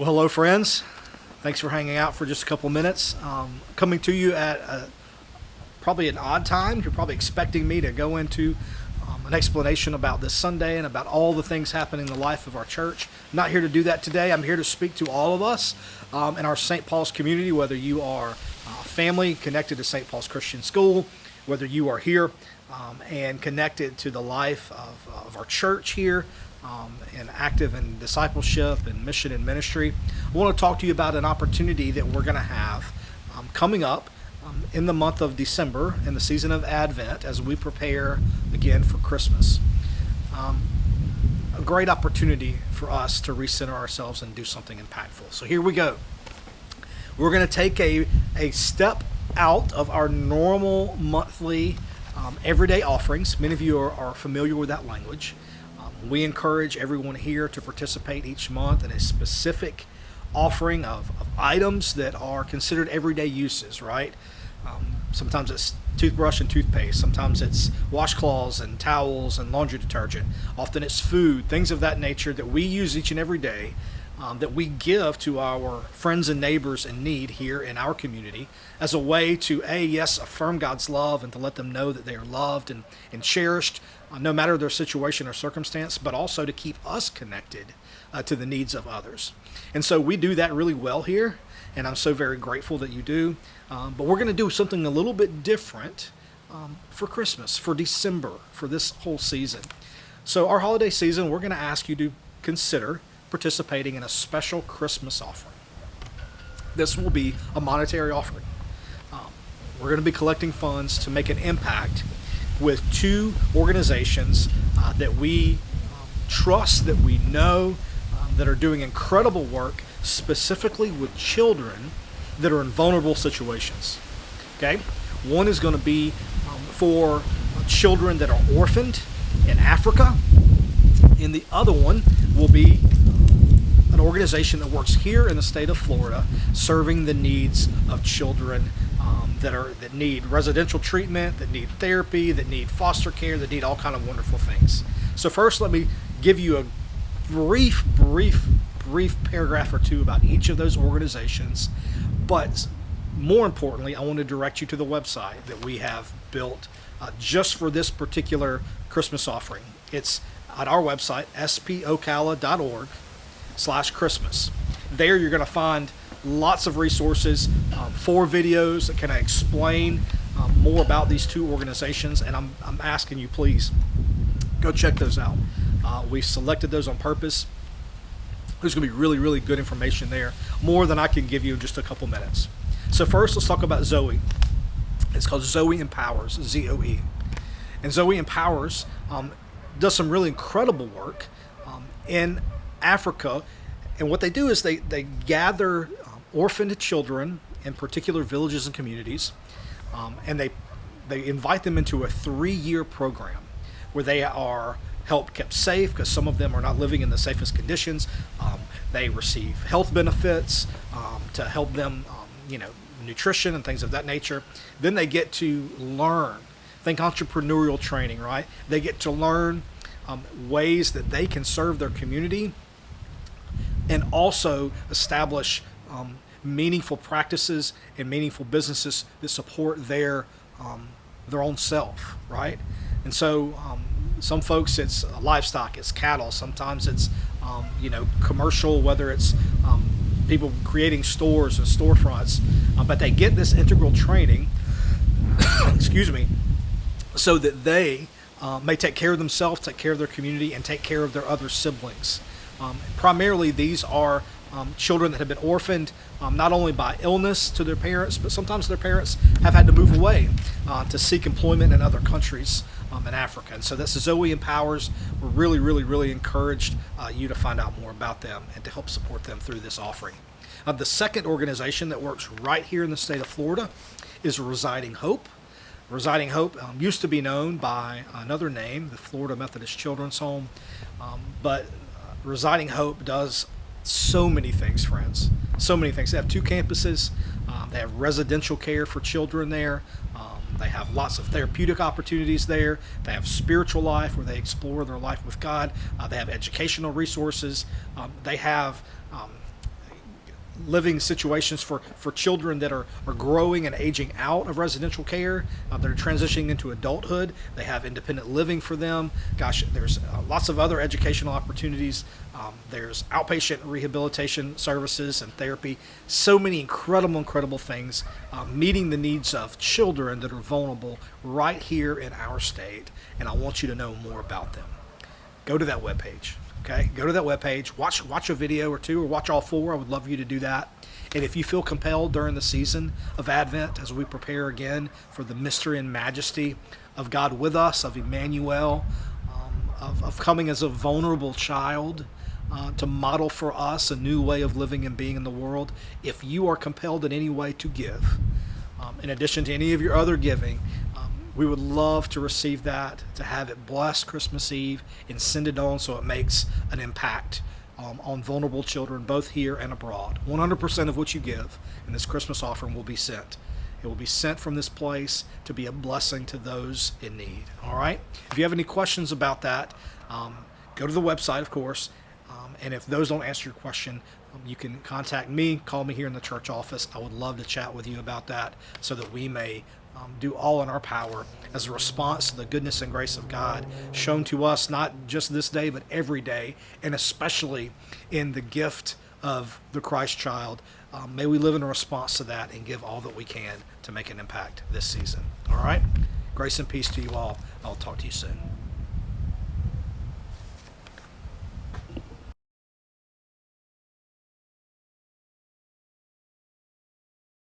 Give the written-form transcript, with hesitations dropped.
Well, hello, friends. Thanks for hanging out for just a couple minutes. Coming to you at probably an odd time. You're probably expecting me to go into an explanation about this Sunday and about all the things happening in the life of our church. I'm not here to do that today. I'm here to speak to all of us in our St. Paul's community, whether you are a family connected to St. Paul's Christian School, whether you are here and connected to the life of our church here, and active in discipleship and mission and ministry. I want to talk to you about an opportunity that we're going to have coming up in the month of December, in the season of Advent, as we prepare again for Christmas. A great opportunity for us to recenter ourselves and do something impactful. So here we go. We're going to take a step out of our normal monthly everyday offerings. Many of you are familiar with that language. We encourage everyone here to participate each month in a specific offering of items that are considered everyday uses, right? Sometimes it's toothbrush and toothpaste. Sometimes it's washcloths and towels and laundry detergent. Often it's food, things of that nature that we use each and every day, that we give to our friends and neighbors in need here in our community as a way to, affirm God's love and to let them know that they are loved and cherished, no matter their situation or circumstance, but also to keep us connected to the needs of others. And so we do that really well here, and I'm so very grateful that you do. But we're going to do something a little bit different for Christmas, for December, for this whole season. So our holiday season, we're going to ask you to consider participating in a special Christmas offering. This will be a monetary offering. We're going to be collecting funds to make an impact with two organizations that we trust, that we know, that are doing incredible work specifically with children that are in vulnerable situations. Okay? One is going to be for children that are orphaned in Africa, and the other one will be an organization that works here in the state of Florida, serving the needs of children that need residential treatment, that need therapy, that need foster care, that need all kind of wonderful things. So first, let me give you a brief paragraph or two about each of those organizations. But more importantly, I want to direct you to the website that we have built just for this particular Christmas offering. It's at our website, spocala.org/Christmas. There you're going to find lots of resources, 4 videos that kind of explain more about these two organizations, and I'm asking you, please, go check those out. We selected those on purpose. There's going to be really, really good information there, more than I can give you in just a couple minutes. So first, let's talk about Zoe. It's called Zoe Empowers, Z-O-E. And Zoe Empowers does some really incredible work in Africa. And what they do is they gather orphaned children in particular villages and communities, and they invite them into a 3-year program where they are helped kept safe, because some of them are not living in the safest conditions. They receive health benefits to help them, nutrition and things of that nature. Then they get to learn, think entrepreneurial training, right? They get to learn ways that they can serve their community and also establish meaningful practices and meaningful businesses that support their own self, right? And so some folks, it's livestock, it's cattle. Sometimes it's, commercial, whether it's people creating stores and storefronts. But they get this integral training, excuse me, so that they may take care of themselves, take care of their community, and take care of their other siblings. Primarily, these are children that have been orphaned not only by illness to their parents, but sometimes their parents have had to move away to seek employment in other countries in Africa. And so that's Zoe Empowers. We're really, really, really encouraged you to find out more about them and to help support them through this offering. The second organization that works right here in the state of Florida is Residing Hope. Residing Hope used to be known by another name, the Florida Methodist Children's Home, but Residing Hope does so many things, friends. So many things. They have 2 campuses. They have residential care for children there. They have lots of therapeutic opportunities there. They have spiritual life where they explore their life with God. They have educational resources. They have living situations for children that are growing and aging out of residential care. They're transitioning into adulthood. They have independent living for them. Gosh, there's lots of other educational opportunities. There's outpatient rehabilitation services and therapy. So many incredible things meeting the needs of children that are vulnerable right here in our state. And I want you to know more about them. Go to that webpage. Okay, go to that webpage, watch a video or two, or watch all four. I would love you to do that. And if you feel compelled during the season of Advent, as we prepare again for the mystery and majesty of God with us, of Emmanuel, of coming as a vulnerable child to model for us a new way of living and being in the world, if you are compelled in any way to give, in addition to any of your other giving, we would love to receive that, to have it blessed Christmas Eve and send it on so it makes an impact on vulnerable children, both here and abroad. 100% of what you give in this Christmas offering will be sent. It will be sent from this place to be a blessing to those in need. All right? If you have any questions about that, go to the website, of course. And if those don't answer your question, you can contact me, call me here in the church office. I would love to chat with you about that so that we may do all in our power as a response to the goodness and grace of God shown to us, not just this day, but every day, and especially in the gift of the Christ child. May we live in response to that and give all that we can to make an impact this season. All right? Grace and peace to you all. I'll talk to you soon.